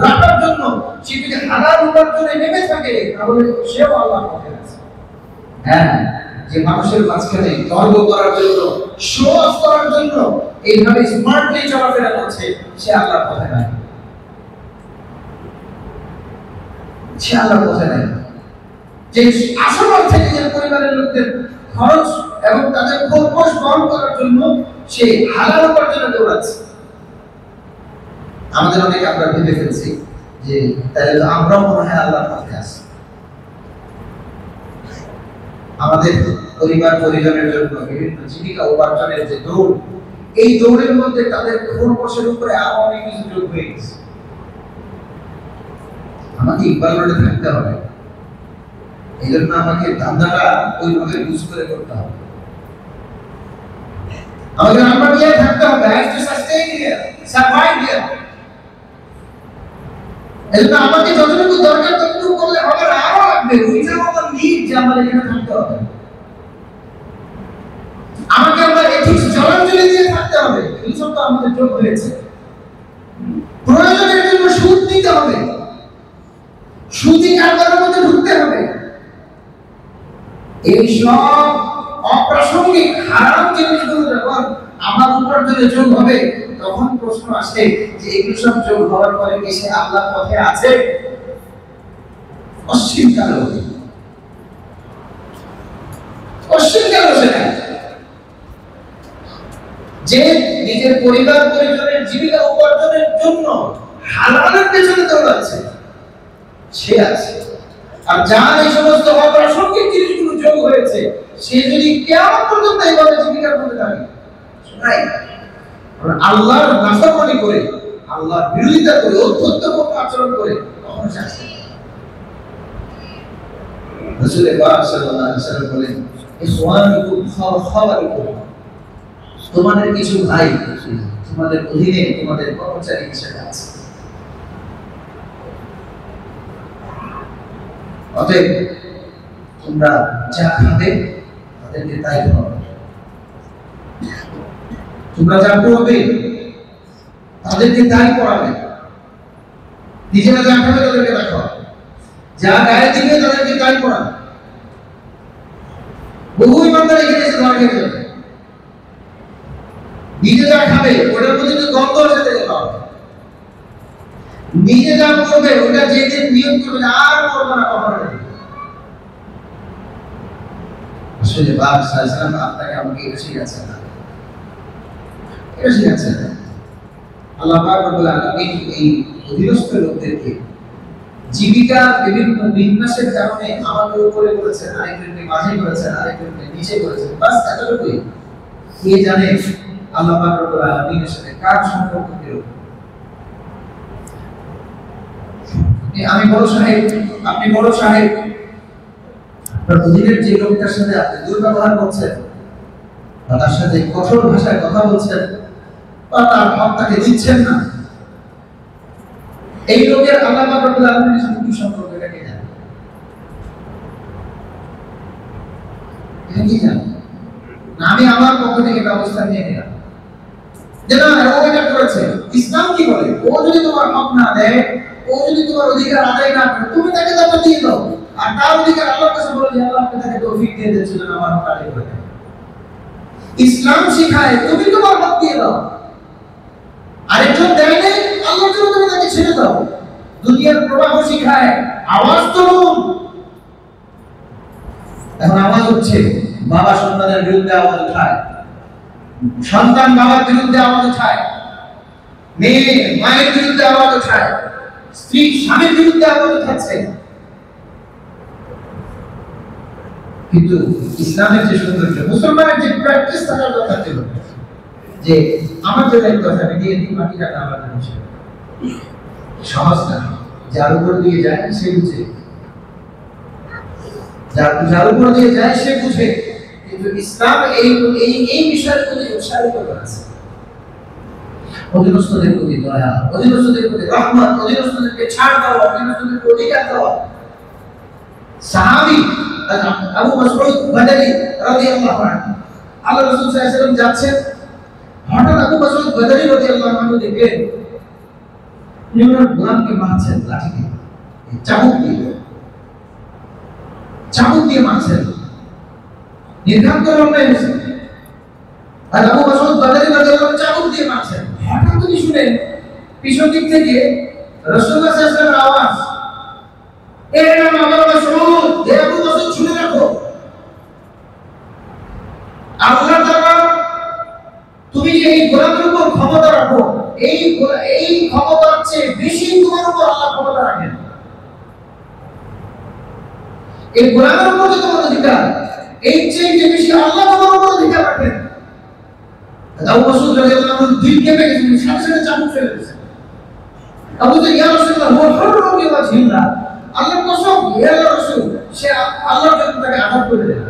রাখার জন্য সে যদি হালাল উপার্জনে নেমে থাকে, তাহলে সেও আল্লাহর পথে আছে। হ্যাঁ, যে মানুষের মাঝখানে গর্ব করার জন্য, শো অফ করার জন্য এইভাবে স্মার্টলি চলাফেরা করছে, সে আল্লাহর পথে নাই, সে আল্লাহর পথে নাই। যে আসল অর্থে নিজের পরিবারের লোকদের খরচ এবং তাদের খরচ বহন করার জন্য সে হালাল উপার্জনে দৌড়াচ্ছে। আমাদের অনেকে আমরা ভেবে ফেলছি যে তাহলে তো আমরাও মনে হয় আল্লাহর পথে আছি। আমাদের পরিবার পরিজনের জন্য বিভিন্ন জীবিকা উপার্জনের যে দৌড়, এই দৌড়ের মধ্যে তাদের খরচের উপরে আরো অনেক কিছু যোগ হয়ে গেছে। আমাকে ইকবাল রোডে থাকতে হবে, এই জন্য আমাকে ধান্দাটা ওইভাবে বুঝ করে করতে হবে। আমাকে নাম্বার দিয়ে থাকতে হবে, I have to sustain here, survive here। এজন্য আমাকে যতটুকু দরকার ততটুকু করলে হবে না, আরো লাগবে। উইজার আমার নিড যে আমার এখানে থাকতে হবে। আমাকে আমার এথিক্স জলাঞ্জলি দিয়ে থাকতে হবে, এই সব তো আমাদের যোগ হয়েছে। প্রয়োজনের জন্য সুদ নিতে হবে, সুদি কারবারের মধ্যে ঢুকতে হবে। এই সব অপ্রাসঙ্গিক হারাম জিনিসগুলো যখন আমার উপার্জনে যোগ হবে, তখন প্রশ্ন আসে যে এগুলো সব যোগ হওয়ার পরে কি সে আল্লাহর পথে আছে? অশ্লীল কারণ, অশ্লীল কারণ সেটা। যে নিজের পরিবার পরিজনের জীবিকা উপার্জনের জন্য হালালের পেছনে দৌড়াচ্ছে, সে আছে। আর যার এই সমস্ত অপ্রাসঙ্গিক জিনিসগুলো যোগ হয়েছে, সে যদি কিয়ামত পর্যন্ত এইভাবে জীবিকার মধ্যে থাকে, নাই আল্লাহর নাফরমানি করে, আল্লাহর বিরোধিতা করে, অত্যন্তপূর্ণ আচরণ করে, তখন সে আসে। রাসূল পাক সাল্লাল্লাহু আলাইহি ওয়াসাল্লাম বলেন, ইখওয়ানুকুম খাওয়ারিকুম, তোমাদের কিছু ভাই তোমাদের অধীনে, তোমাদের কর্মচারী হিসেবে আছে। অতএব তোমরা যা খাবে তাদেরকে তাই খাওয়াবে, তোমরা যা পড়বে তাদেরকে তাই পড়াবে, নিজেরা যা খাবে তাদেরকে তা খাওয়াবে, যা গায়ে দিবে তাদেরকে তাই পড়াবে। বহু ইমানদার এখানে এসে ধরা খেয়ে যাবে, নিজে যা খাবে ওটার মধ্যে যদি গন্ধ আসে তাকে খাওয়াবে, নিজে যা করবে ওটা যেদিন নিয়ম করবে আর করবে না কখনো। আসলে বাপ সাল্লাল্লাহু আপনাকে আমাকে এটা শিখাচ্ছেন না, এটা শিখাচ্ছেন না। আল্লাহ পাক রব্বুল আলামিন এই অধীনস্থ লোকদেরকে জীবিকা বিভিন্ন বিন্যাসের কারণে আমাদের উপরে করেছেন, আরেকজনকে মাঝে করেছেন, আরেকজনকে নিচে করেছেন, বাস এতটুকুই। কে জানে আল্লাহ পাক রব্বুল আলামিনের সাথে কার সম্পর্ক কিরকম। আমি বড় সাহেব, আপনি বড় সাহেব, আপনার অধীনের যে লোকটার সাথে আপনি দুর্ব্যবহার করছেন, তার সাথে কঠোর ভাষায় কথা বলছেন বা তার হক তাকে দিচ্ছেন না, এই লোকের আল্লাহ পাক রব্বুল আলামিনের সাথে কি সম্পর্ক এটা কে জানে? এটা কি জানে? না আমি আমার পক্ষ থেকে ব্যবস্থা নিয়ে নিলাম যে না ও এটা করেছে। ইসলাম কি বলে? ও যদি তোমার হক না দেয়, ও যদি তোমার অধিকার আদায় না করে, তুমি তাকে দাও দিয়ে দাও। আর তার অধিকার আল্লাহর কাছে বলে যে আল্লাহ আপনাকে তাকে তৌফিক দিয়ে দিয়েছিলেন আমার হক আদায় করে দেন। ইসলাম শিখায় তুমি তোমার হক দিয়ে দাও, আরেকজন দেয় নাই আল্লাহর জন্য তুমি তাকে ছেড়ে দাও। দুনিয়ার প্রবাহ শিখায় আওয়াজ তুলুন। এখন আওয়াজ হচ্ছে, বাবা সন্তানের বিরুদ্ধে আওয়াজ উঠায়, সন্তান বাবার বিরুদ্ধে আওয়াজ উঠায়, মেয়ে মায়ের বিরুদ্ধে আওয়াজ উঠায়, স্ত্রী স্বামীর বিরুদ্ধে আওয়াজ উঠাচ্ছে। কিন্তু ইসলামের যে সৌন্দর্য, মুসলমানের যে প্র্যাকটিস থাকার কথা ছিল যে আমার যে দায়িত্ব আছে আমি দিয়ে দিই, বাকিটা আমার জন্য সহজ না। যার উপর দিয়ে যায় সে বুঝে, যার উপর দিয়ে যায় সে বুঝে। কিন্তু ইসলাম এই বিষয়ের প্রতি উৎসাহিত করেছে। অধীনস্থদের প্রতি দয়া, অধীনস্থদের প্রতি রহমত, অধীনস্থদেরকে ছাড় দেওয়া, অধীনস্থদেরকে অধিকার দেওয়া। সাহাবী আবু মাসউদ বদরি রাদিয়াল্লাহু আনহু, আল্লাহ রাসূল সাল্লাল্লাহু আলাইহি ওয়াসাল্লাম যাচ্ছেন, হঠাৎ আবু মাসউদ বদরি রাদিয়াল্লাহু আনহু দেখলেন ওনার গোলামকে মারছেন লাঠি দিয়ে, চাবুক দিয়ে মারছেন, নির্ঘাত করে অন্যায় হয়েছে। আর আবু মাসউদ বদরি রাদিয়াল্লাহু আনহু চাবুক দিয়ে মারছেন। হঠাৎ তিনি শুনেন পিছন দিক থেকে রাসূলুল্লাহ সাল্লাল্লাহু আলাইহি ওয়াসাল্লামের আওয়াজ, এর নাম আবু মাসউদ, হে আবু মাসউদ শুনে রাখো, আল্লাহ তাআলা তুমি যে এই গোলামের উপর ক্ষমতা রাখো, এই ক্ষমতার চেয়ে বেশি তোমার উপর আল্লাহ ক্ষমতা রাখেন। এই গোলামের উপর যে তোমার অধিকার, এই চেয়ে বেশি আল্লাহ তোমার উপর অধিকার রাখেন। আবু মাসউদ রাদিয়াল্লাহু আনহু দিল কেঁপে গেছে, সাথে সাথে চাবুক ফেলে দিয়েছেন। আবু বললেন ইয়া রাসূলুল্লাহ হুয়া হুররুন বিওয়াজহিল্লাহ, আল্লাহর কসম হে আল্লাহর রাসূল, সে আল্লাহর জন্য তাকে আঘাত করে দেন।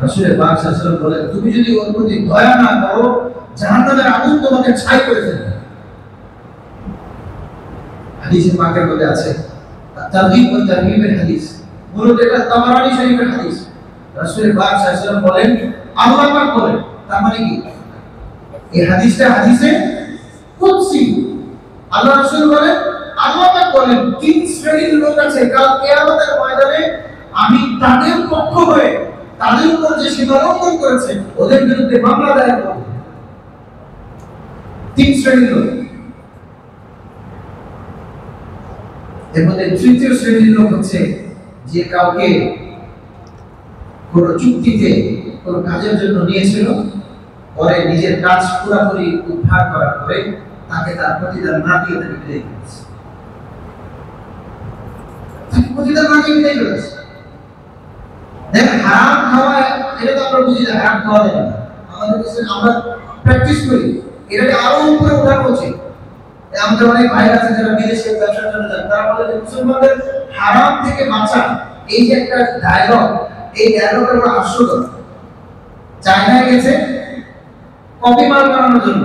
রাসূল পাক সাল্লাল্লাহু আলাইহি ওয়াসাল্লাম বলেন তুমি যদি ওর প্রতি দয়া না করো, জাহান্নামের আগুন তোমাকে ছাই করে দেবে। হাদিসে পাকের মধ্যে আছে, তারগীব ও তারহিবের হাদিস, মূলত এটা তাবারানী শরীফের হাদিস। রাসূল পাক সাল্লাল্লাহু আলাইহি ওয়াসাল্লাম বলেন আল্লাহ পাক বলেন, তার মানে কি এই হাদিসটা হাদিসে কুদসি। আল্লাহ রাসূল বলেন, আল্লাহ পাক বলেন তিন শ্রেণীর লোক আছে কাল কিয়ামতের ময়দানে আমি তাদের পক্ষ হয়ে তাদের উপর যে সীমালঙ্ঘন করেছে ওদের বিরুদ্ধে মামলা দায়ের করব। তিন শ্রেণীর লোক, এর মধ্যে তৃতীয় শ্রেণীর লোক হচ্ছে যে কাউকে কোন চুক্তিতে কোন কাজের জন্য নিয়েছিল, পরে নিজের কাজ পুরোপুরি উদ্ধার করার পরে তাকে তার প্রতিদান না দিয়ে তাকে বিদায় করেছে। প্রতিদান না দিয়ে বিদায় করেছে। দেখ হারাম খাওয়া, এটা তো আমরা বুঝি না, হারাম খাওয়া যায় না, আমাদের কাছে আমরা প্র্যাকটিস করি, এটাকে আরো উপরে উঠানো উচিত। আমাদের অনেক ভাই আছে যারা বিদেশে ব্যবসার জন্য যান, তারা বলে যে মুসলমানদের হারাম থেকে বাঁচা, এই যে একটা ডায়লগ, এই ডায়লগটা বড় হাস্যকর। চায়নায় গেছে কপি মাল বানানোর জন্য,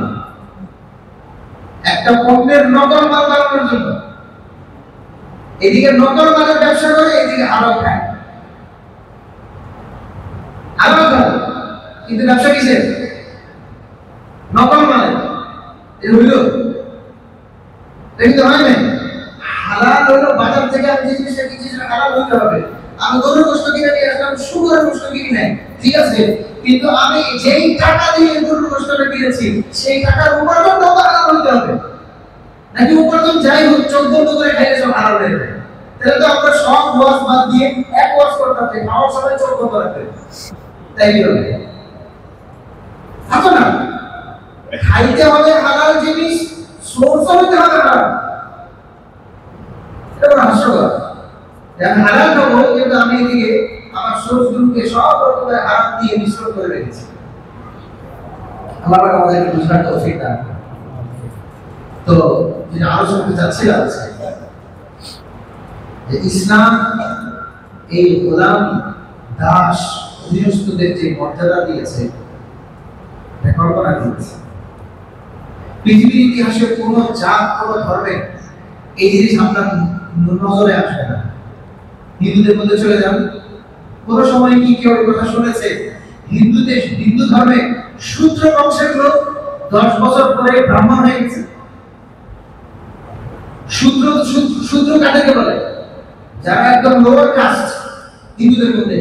একটা পণ্যের নকল মাল বানানোর জন্য, এদিকে নকল মালের ব্যবসা করে, এদিকে হারাম খায়। হারাম খায় কিন্তু ব্যবসা কিসের? নকল মালের। এটা হইল কিন্তু হয় নাই। হালাল হলো বাজার থেকে আমি যে জিনিসটা কিনছি সেটা হালাল হইতে হবে। আমি গরুর গোশত কিনে নিয়ে আসলাম, শুকরের গোশত কিনি নাই, ঠিক আছে, কিন্তু আমি যেই টাকা দিয়ে গরুর গোশতটা কিনেছি সেই টাকার উপার্জনটাও তো হালাল হইতে হবে, নাকি উপার্জন যাই হোক চোখ বন্ধ করে খাইলে সব হালাল হয়ে যাবে? তাহলে তো আমরা সব ওয়াজ বাদ দিয়ে এক ওয়াজ করতে হবে, খাওয়ার সময় চোখ বন্ধ রাখতে, তাই কি হবে? না, খাইতে হবে হালাল জিনিস, সোর্স হইতে হবে হালাল। এটা হাস্যকর। আমি হালাল খাবো কিন্তু আমি এদিকে আমার সোর্সগুলোকে সব রকমের হারাম দিয়ে মিশ্রণ করে রেখেছি। আল্লাহ পাক আমাদেরকে বুঝার তৌফিক দান করুন। তো যেটা আলোচনা করতে চাচ্ছিলাম যে ইসলাম এই গোলাম, দাস, অধীনস্থদের যে মর্যাদা দিয়েছে কল্পনা করেছে। পৃথিবীর ইতিহাসে কোন জাত কোন ধর্মে এই জিনিস আপনার নজরে আসবে না। হিন্দুদের মধ্যে চলে যান, কোন সময় কি কেউ এই কথা শুনেছে হিন্দু ধর্মে শূদ্র বংশের লোক 10 বছর পরে ব্রাহ্মণ হয়ে গেছে? শূদ্র কাদেরকে বলে? যারা একদম লোয়ার কাস্ট হিন্দুদের মধ্যে।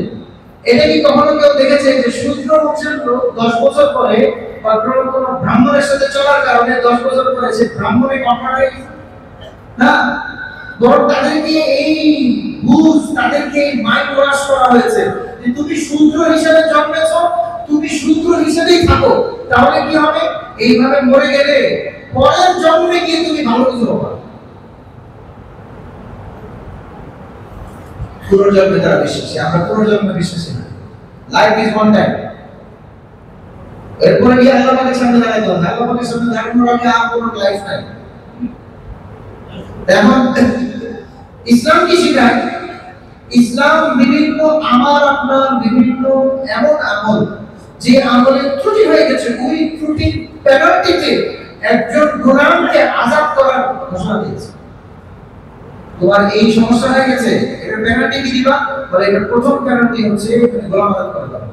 এটা কি কখনো কেউ দেখেছে যে শূদ্র বংশের লোক 10 বছর পরে বা কোন ব্রাহ্মণের সাথে চলার কারণে 10 বছর পরে সে ব্রাহ্মণে কনভার্ট হয়ে গেছে? না, বরং তাদেরকে এই বুঝ, তাদেরকে মাইন্ড ওয়াশ করা হয়েছে যে তুমি শূদ্র হিসেবে জন্মেছো, তুমি শূদ্র হিসেবেই থাকো। তাহলে কি হবে? এইভাবে মরে গেলে পরের জন্মে গিয়ে তুমি ভালো কিছু হবে। পুনর্জন্মে তারা বিশ্বাসী, আমরা পুনর্জন্মে বিশ্বাসী না। Life is one time. এরপরে গিয়ে আল্লাহ পাকের সামনে দাঁড়াইতে হবে। আল্লাহ পাকের সামনে দাঁড়ানোর আগে আর কোনো লাইফ নাই। এখন ইসলাম কি শেখায়? ইসলাম বিভিন্ন আমার আপনার বিভিন্ন এমন আমল, যে আমলে ত্রুটি হয়ে গেছে, ওই ত্রুটির পেনাল্টিতে একজন গোলামকে আযাদ করার ঘোষণা দিয়েছে। তোমার এই সমস্যা হয়ে গেছে, এটা পেনাল্টি কি দিবা? বলে এটা প্রথম পেনাল্টি হচ্ছে গোলাম আযাদ করে দাও।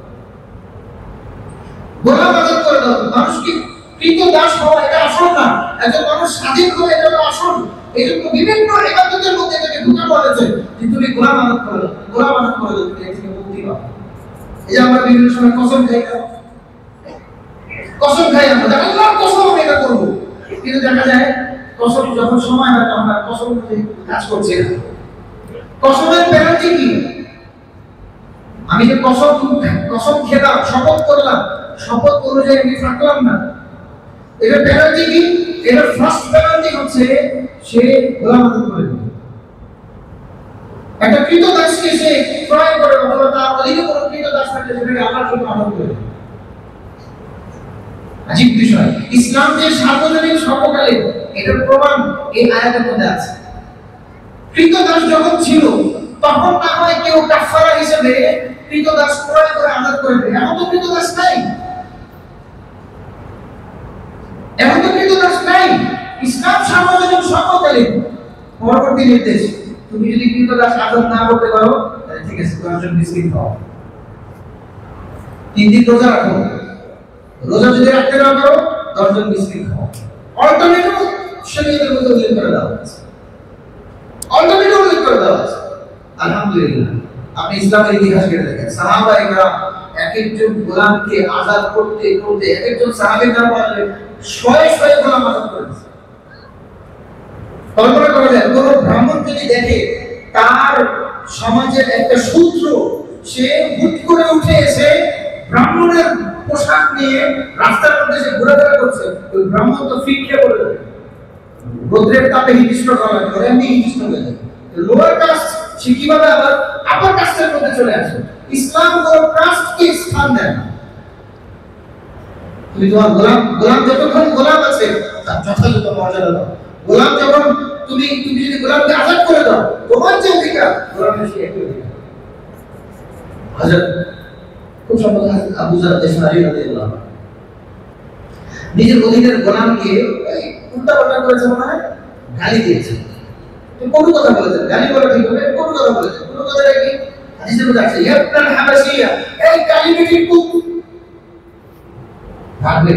গোলাম আযাদ করে দাও। মানুষ কি কৃত দাস হওয়া এটা আসল না, একজন মানুষ স্বাধীন হওয়া এটা আসল। এই জন্য বিভিন্ন ইবাদতের মধ্যে এটাকে ঢুকে পড়েছে যে তুমি গোলাম আযাদ করে দাও, গোলাম আযাদ করে দাও, তুমি এর থেকে মুক্তি পাবে। এই যে আমরা বিভিন্ন সময় কসম খাই, আমরা আল্লাহর কসম আমি এটা করব, কিন্তু দেখা যায় কসম যখন সময় হয় তখন আর কসম কাজ করছে না। কসমের পেনাল্টি কি? আমি যে কসম খেলাম, শপথ করলাম, শপথ অনুযায়ী আমি থাকলাম না, এটা পেনাল্টি কি? এটা ফার্স্ট পেনাল্টি হচ্ছে সে গোলাম আযাদ করে দিল। একটা কৃতদাসকে সে ক্রয় করে, অথবা তার অধীনে কোনো কৃতদাস থাকলে সেটাকে আল্লাহর জন্য আযাদ করে দিল। আজীব বিষয়। ইসলাম যে সার্বজনীন সর্বকালীন, এটার প্রমাণ এই আয়াতের মধ্যে আছে। কৃতদাস যখন ছিল তখন না হয় কেউ কাফারা হিসেবে কৃতদাস ক্রয় করে আযাদ করে দেয়। এখন তো কৃতদাস নাই, ইসলাম সার্বজনীন সর্বকালীন। পরবর্তী নির্দেশ, তুমি যদি কৃতদাস আযাদ না করতে পারো তাহলে ঠিক আছে, 10 জন মিসকিন খাও, 3 দিন রোজা রাখো, রোজা যদি রাখতে না পারো 10 জন মিসকিন খাও। অল্টারনেটিভ শরীয়তের মধ্যে উল্লেখ করে দেওয়া আছে, আলহামদুলিল্লাহ। আপনি ইসলামের ইতিহাস ঘেটে দেখেন, সাহাবায়ে-কেরাম এক একজন গোলামকে আযাদ করতে করতে এক একজন সাহাবীর নাম বললে শয়ে শয়ে গোলাম আযাদ করেছে। কল্পনা করা যায়, কোন ব্রাহ্মণ যদি দেখে তার সমাজের একটা শূদ্র সে হুট করে উঠে এসে ব্রাহ্মণের পোশাক নিয়ে রাস্তার মধ্যে সে ঘোরাফেরা করছে, ওই ব্রাহ্মণ তো ফিটকে পড়ে যাবে, রোদ্রের তাপে হিংস্র করা করে, এমনি হিংস্র হয়ে যায়। লোয়ার কাস্ট সে কিভাবে আবার আপার কাস্টের মধ্যে চলে আসে? ইসলাম কোন কাস্টকে স্থান দেয় না। তুমি তোমার গোলাম যতক্ষণ গোলাম আছে তার যথাযথ মর্যাদা দাও। গোলাম যখন তুমি যদি গোলামকে আযাদ করে দাও, তোমার যে অধিকার গোলামের সেই একই অধিকার। হযরত খুব সম্ভবত আবু যর গিফারী রাদিয়াল্লাহু আনহু নিজের অধীনের গোলামকে উল্টাপাল্টা করেছে, মনে হয় গালি দিয়েছে, কোন কথা বলেছে, গালি বলা ঠিক হবে, কোন কথা বলেছে, কোন কথাটা কি হাদিসের মধ্যে আছে, ইয়াবনাল হাবাশিয়া, এই কালিমাটির কুক ভাগবে।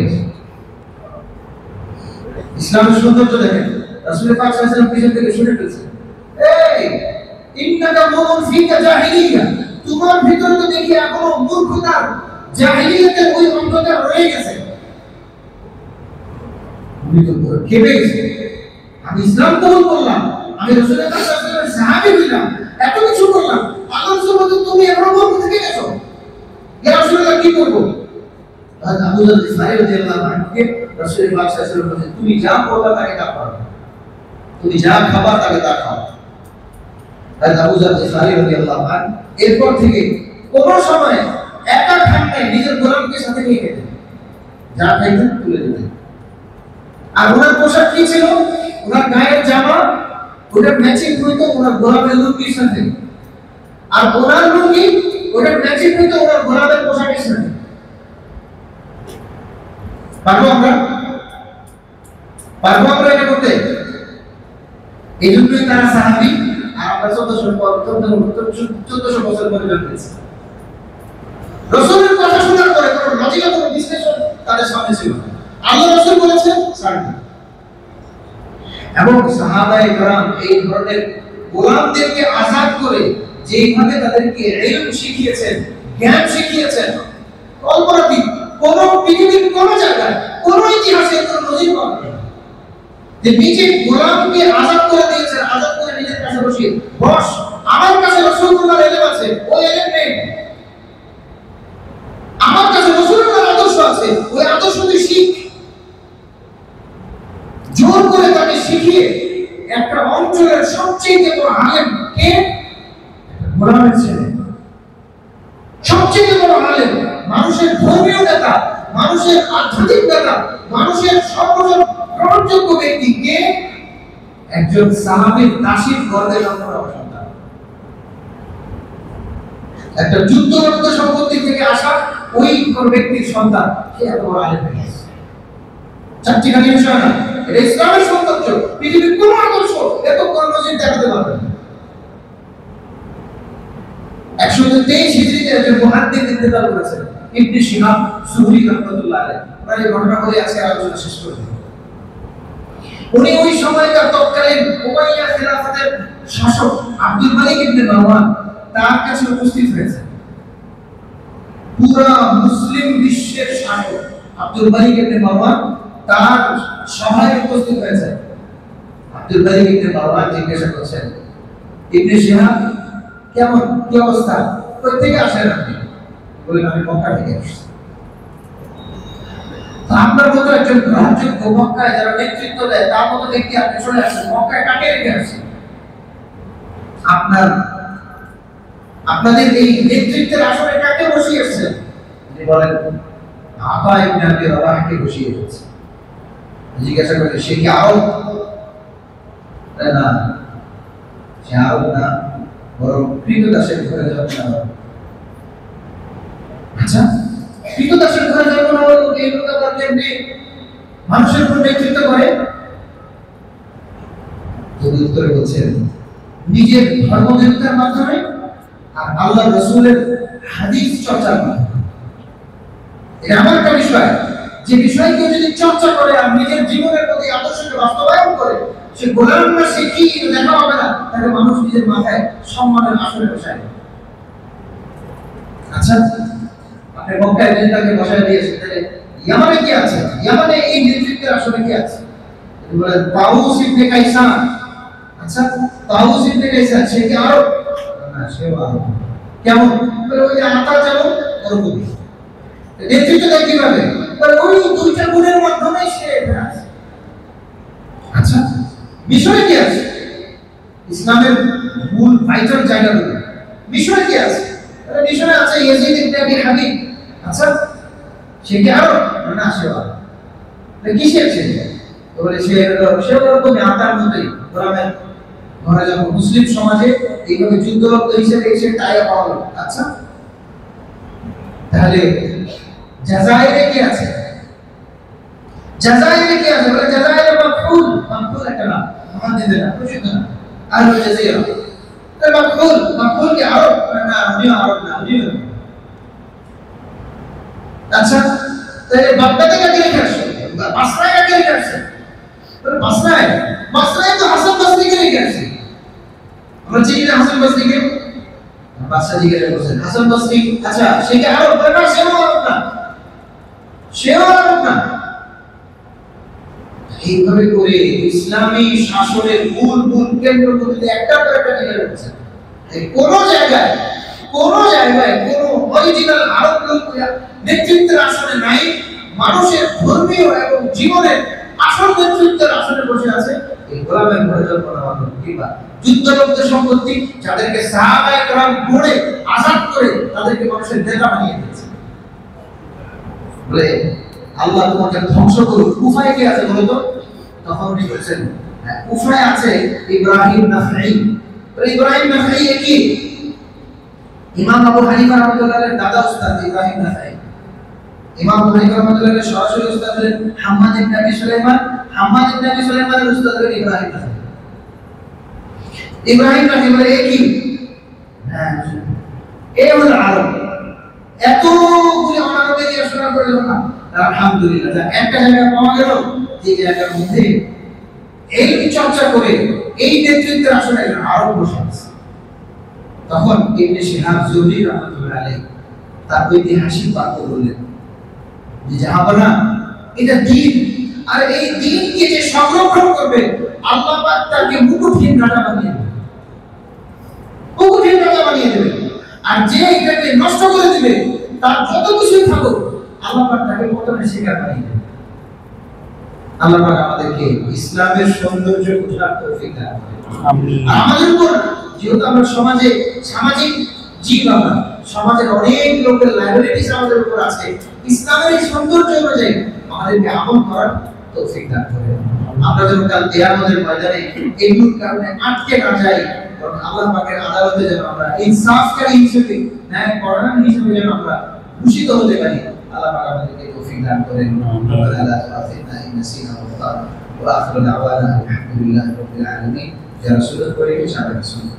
ইসলামের সৌন্দর্য দেখেন, রাসূল পাক সাল্লাল্লাহু আলাইহি ওয়াসাল্লাম পিছন থেকে শুনে ফেলছে, এই ইন্নাকা মুমিন ফিকা জাহিলিয়া, তোমার ভিতরে তো দেখি এখনো মূর্খতার জাহিলিয়াতের ওই অংশটা রয়ে গেছে। তুমি তো কেঁপে গেছে, আমি ইসলাম কবুল করলাম, আমি রাসূলুল্লাহ সাল্লাল্লাহু আলাইহি ওয়াসাল্লামের সাহাবী হইলাম, এত কিছু করলাম, আল্লাহ সুবহানাহু তুমি এখনো মূর্খ থেকে গেছো, ইয়া রাসূলুল্লাহ কি করব? আজ আবু যর গিফারী রাদিয়াল্লাহু আনহুকে রাসূল পাক সাল্লাল্লাহু আলাইহি ওয়াসাল্লাম বলেন, তুমি যা করবা তাকে তা করো, তুমি যা খাবা তাকে তা খাও। আজ আবু যর গিফারী রাদিয়াল্লাহু আনহু এরপর থেকে কোন সময় একা খান নাই, নিজের গোলামকে সাথে নিয়ে খেতেন, যা খাইতেন তুলে দিতেন। আর ওনার পোশাক কি ছিল? ওনার গায়ের জামা ওটা ম্যাচিং হইতো ওনার গোলামের লুঙ্গির সাথে, আর ওনার লুঙ্গি ওটা ম্যাচিং হইতে ওনার গোলামের পোশাকের সাথে। পারবো আমরা এটা করতে? এই জন্যই তারা সাহাবী, আর আমরা 1400 বছর পরে জন্মেছি। রাসূলের কথা শোনার পরে কোনো লজিক্যাল কোনো বিশ্লেষণ তাদের সামনে ছিল না। আল্লাহ রাসূল বলেছেন সাহাবী এবং সাহাবায়ে কেরাম এই ধরনের গোলামদেরকে আযাদ করে যেইভাবে তাদেরকে ইলম শিখিয়েছেন, জ্ঞান শিখিয়েছেন, কল্পনাতীত কোন পৃথিবীর কোন জায়গায় কোন ইতিহাসে কোন নজির পাওয়া যায় না যে নিজে গোলামকে আযাদ করে দিয়েছেন, আযাদ করে নিজের কাছে বসিয়ে বস, আমার কাছে রাসূলুল্লাহর ইলম আছে, ওই ইলম নেই। আমার কাছে রাসূলুল্লাহর আদর্শ আছে, ওই আদর্শ তুই শিখ। জোর করে তাকে শিখিয়ে একটা অঞ্চলের সবচেয়ে বড় আলেম কে? গোলামের ছেলে। সবচেয়ে বড় আলেম, মানুষের ধর্মীয় নেতা, মানুষের আধ্যাত্মিক নেতা, মানুষের সর্বজন গ্রহণযোগ্য ব্যক্তি কে? একজন সাহাবীর দাসীর গর্ভে জন্ম নেওয়া সন্তান। একটা যুদ্ধরত সম্পত্তি থেকে আসা ওই ব্যক্তির সন্তান, সে এত বড় আলেম হয়ে গেছে। চারটিখানি বিষয় না, এটা ইসলামের সৌন্দর্য। পৃথিবীর কোন আদর্শ এত কর্মজীব দেখাতে পারবে না। 123 হিজরিতে একজন মুহাদ্দিস ইন্তেকাল করেছেন, ইবনে শিহাব যুহরি রাহমাতুল্লাহ আলাইহি। আমরা এই ঘটনা বলে আজকে আলোচনা শেষ করব। উনি ওই সময়কার তৎকালীন উমাইয়া খিলাফতের শাসক আব্দুল মালিক ইবনে মারওয়ান তার কাছে উপস্থিত হয়েছে। পুরা মুসলিম বিশ্বের শাসক আব্দুল মালিক ইবনে মারওয়ান তার সভায় উপস্থিত হয়েছে। আব্দুল মালিক ইবনে মারওয়ান জিজ্ঞাসা করছেন, ইবনে শিহাব কেমন, কি অবস্থা, কই থেকে আসেন আপনি? বলেন আমি মক্কা থেকে আসছি। আপনার মতো একজন গ্রহণযোগ্য মক্কায় যারা নেতৃত্ব দেয় তার মতো ব্যক্তি আপনি চলে আসেন, মক্কায় কাকে রেখে আসছেন? আপনাদের এই নেতৃত্বের আসনে কাকে বসিয়ে এসেছেন? তিনি বলেন আতা ইবনে আবি রাবাহকে বসিয়ে এসেছে। জিজ্ঞাসা করে সে কি আরব? না, সে আরব না, বরং কৃতদাসের ঘরে জন্ম নেওয়া। আচ্ছা, কৃতদাসের ঘরে জন্ম নেওয়া লোক এই লোক আবার কেমনে মানুষের উপর নেতৃত্ব করে? তিনি উত্তরে বলছেন নিজের ধর্মবিরোধিতার মাধ্যমে আর আল্লাহ রাসূলের হাদিস চর্চার মাধ্যমে। এটা আমার একটা বিষয়, যে বিষয়কে যদি চর্চা করে আর নিজের জীবনের প্রতি আদর্শকে বাস্তবায়ন করে, সে গোলাম না, সে কি দেখা হবে না, তাকে মানুষ নিজের মাথায় সম্মানের আসনে বসায়। আচ্ছা, আপনি মক্কায় নেতাকে বসায় দিয়েছেন, তাহলে ইয়ামানে কি আছে? ইয়ামানে এই নেতৃত্বের আসনে কি আছে? বলেন তাউস ইবনে কাইসান। আচ্ছা, তাউস ইবনে কাইসান সে কি আরব? না, সেও আরব। কেমন? বলে ওই যে আতা যেমন ওরকম। নেতৃত্ব দেয় কিভাবে? বলে ওই দুইটা গুণের মাধ্যমে সে এখানে আছে। আচ্ছা, বিষয় কি আছে? ইসলামের মূল ভাইটাল জায়গাগুলো বিষয় কি আছে? বিষয় আছে ইয়াজিদ ইবনে আবি হাবিব। আচ্ছা, সে কি আরব? না, সেও আরব। কিসের ছেলে? বলে সে ওরকম আতার মতোই গোলামের ঘরে যাবো। মুসলিম সমাজে এইভাবে যুদ্ধরত হিসেবে এসে টাইয়া পাওয়া গেল। আচ্ছা, তাহলে জাযাইরে কি আছে? জাযাইরে কি আছে? বলে জাযাইরে মাকফুল একটা নাম, মুহাদ্দিসের নাম, প্রসিদ্ধ নাম, আর জাযীরা। তাহলে মাকফুল কি আরব? না, উনিও আরব না, উনিও। আচ্ছা, তাহলে বাগদাদে কাকে রেখে আসছে? বাসরায় কাকে রেখে আসছে? বাসরায় তো হাসান বসরিকে রেখে আসছে। আমরা চিনি না হাসান বসরিকে? বাদশা জিজ্ঞাসা করছেন হাসান বসরি, আচ্ছা সে কি আরব? না, সেও আরব না, সেও আরব না। এইভাবে করে ইসলামী শাসনের মূল কেন্দ্রগুলিতে একটা পর একটা নিয়ে রয়েছে। কোন জায়গায় কোন অরিজিনাল আরব লোক নেতৃত্বের আসনে নাই। মানুষের ধর্মীয় এবং জীবনের আসল নেতৃত্বের আসনে বসে আছে এই গোলামের ঘরে জন্ম নেওয়া লোক কিংবা যুদ্ধরত সম্পত্তি, যাদেরকে সাহাবায়ে কেরাম গড়ে আযাদ করে তাদেরকে মানুষের নেতা বানিয়ে দিয়েছে। বলে আল্লাহ তোমাকে ধ্বংস করুক। কুফায় কে আছে বলো তো? তখন উনি বলছেন কুফায় আছে ইব্রাহিম নাখাই। ইব্রাহিম নাখাই কি? ইমাম আবু হানিফা রাহমাতুল্লাহর দাদা উস্তাদ ইব্রাহিম নাখাই। ইমাম আবু হানিফা রাহমাতুল্লাহর সরাসরি উস্তাদ হলেন হাম্মাদ ইবনে আবি সুলাইমান, হাম্মাদ ইবনে আবি সুলাইমানের উস্তাদ হলেন ইব্রাহিম নাখাই। ইব্রাহিম নাখাই বলে কি? হ্যাঁ, এই হলো আরব। এতগুলি অনারবে দিয়ে শোনা করে না, আলহামদুলিল্লাহ একটা জায়গা পাওয়া গেল যে জায়গার মধ্যে এই চর্চা করে এই নেতৃত্বের আসলে আরব বসে আছে। তখন ইবনে শিহাব জুহরি রাহমাতুল্লাহ আলাইহি তার ঐতিহাসিক বাক্য বললেন যে জাহাবানা, এটা দ্বীন, আর এই দ্বীনকে যে সংরক্ষণ করবে আল্লাহ পাক তাকে মুকুটহীন রাজা বানিয়ে দেবে, মুকুটহীন রাজা বানিয়ে দেবে। আর যে এটাকে নষ্ট করে দিবে তার যত কিছুই থাকুক আল্লাহ পাক তাকে পতনের শিকার বানিয়ে দেবে। আল্লাহ পাক আমাদেরকে ইসলামের সৌন্দর্য বোঝার তৌফিক দান করেন। আমিন। আমাদের উপর যেহেতু আমরা সমাজে সামাজিক জীব, আমরা সমাজের অনেক লোকের লাইবিলিটিস আমাদের উপর আছে, ইসলামের এই সৌন্দর্য অনুযায়ী আমাদেরকে আমল করার তৌফিক দান করেন। আমরা যেন কাল কিয়ামতের ময়দানে এগুলোর কারণে আটকে না যাই, কারণ আল্লাহ পাকের আদালতে যেন আমরা ইনসাফকারী হিসেবে, ন্যায় পরায়ণ হিসেবে যেন আমরা ভূষিত হতে পারি। আল্লাহ পাক আমাদেরকে তৌফিক দান করেন। রব্বানা লা তুআখিযনা ইন নাসিনা ওয়া আখতানা ওয়া আখিরু দাওয়ানা আলহামদুলিল্লাহি রাব্বিল আলামিন। ইয়া রাসূলুল্লাহ করিম সাল্লাল্লাহু আলাইহি ওয়াসাল্লাম।